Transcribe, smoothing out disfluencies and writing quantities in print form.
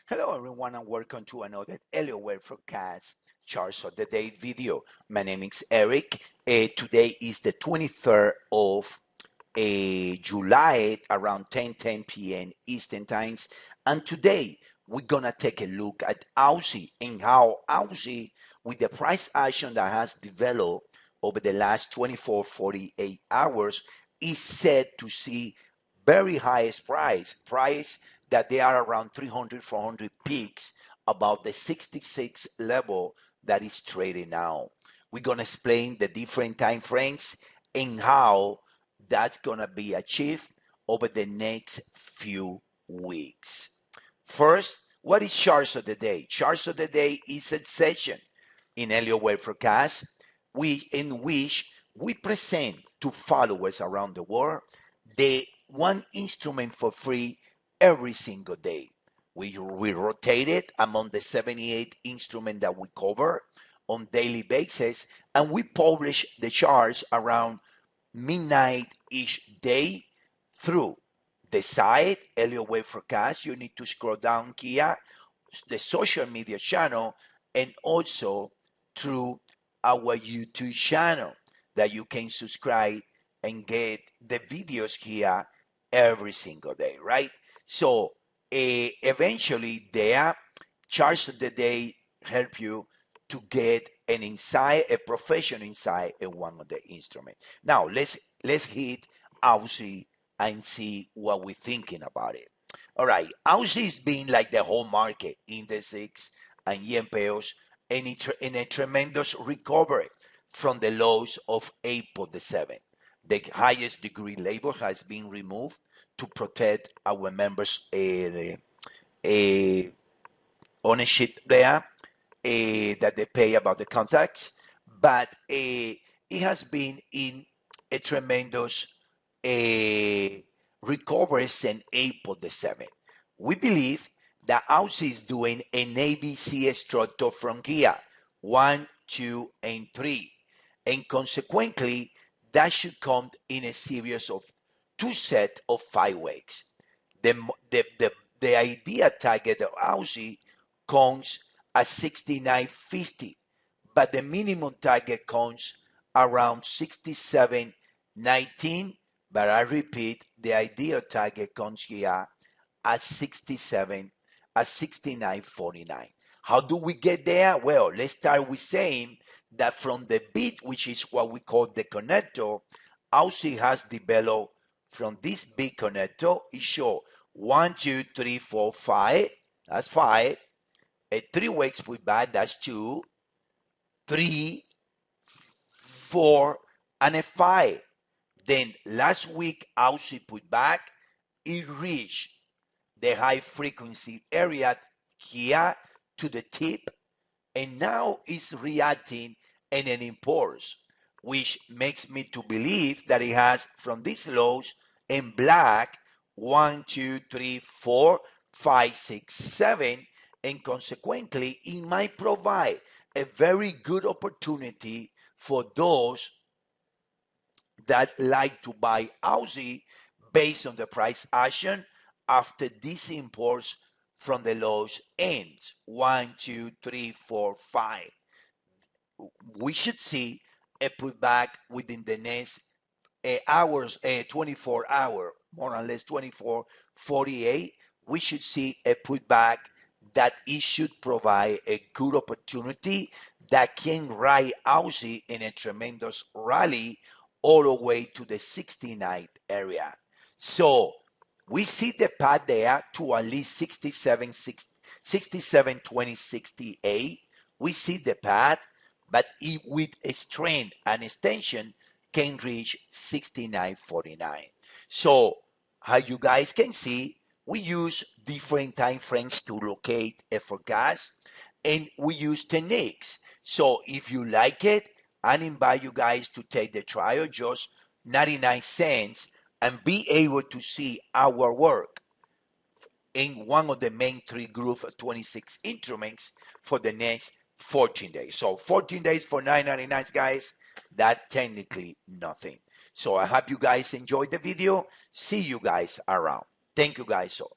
Hello everyone and welcome to another Elliott Wave forecast charts of the day video. My name is Eric. Today is the 23rd of July around 10 p.m. Eastern Times. And today we're going to take a look at Aussie and how Aussie, with the price action that has developed over the last 24-48 hours, is set to see very highest price that they are around 300-400 peaks above the 66 level that is trading now. We're going to explain the different time frames and how that's going to be achieved over the next few weeks. First, what is charts of the day? Charts of the day is a session in Elliott Wave forecast in which we present to followers around the world the one instrument for free every single day. We rotate it among the 78 instruments that we cover on daily basis, and we publish the charts around midnight each day through the site, Elliott Wave Forecast. You need to scroll down here, the social media channel, and also through our YouTube channel that you can subscribe and get the videos here every single day, right? So eventually their charts of the day help you to get an insight, a professional insight in one of the instruments. Now let's hit Aussie and see what we're thinking about it. All right, Aussie is being like the whole market, indices and YMPOs, in a tremendous recovery from the lows of April the 7th. The highest degree label has been removed to protect our members' ownership there that they pay about the contacts, but it has been in a tremendous recovery since April the 7th. We believe that Aussie is doing an ABC structure from here, 1, 2, and 3, and consequently, that should come in a series of two sets of 5 weeks. The idea target of Aussie comes at 69.50, but the minimum target comes around 67.19. But I repeat, the ideal target comes here at 69.49. How do we get there? Well, let's start with saying that from the bid, which is what we call the connector, Aussie has developed from this big connector. It shows 1, 2, 3, 4, 5. That's 5. A 3 weeks pullback. That's 2, 3, 4, and a 5. Then last week, Aussie put back. It reached the high frequency area here to the tip, and now it's reacting in an impulse, which makes me to believe that it has from these lows in black 1, 2, 3, 4, 5, 6, 7, and consequently it might provide a very good opportunity for those that like to buy Aussie based on the price action after this impulse from the lows ends 1, 2, 3, 4, 5. We should see a pullback within the next hours, 24 hour, more or less 24, 48. We should see a pullback that it should provide a good opportunity that can ride Aussie in a tremendous rally all the way to the 69th area. So we see the path there to at least 67, 20, 68. We see the path, but it, with a strength and extension, can reach 69.49. So, as you guys can see, we use different time frames to locate a forecast, and we use techniques. So, if you like it, I invite you guys to take the trial, just 99 cents, and be able to see our work in one of the main 3 groups of 26 instruments for the next 14 days. So 14 days for $9.99, guys, that's technically nothing. So I hope you guys enjoyed the video. See you guys around. Thank you guys so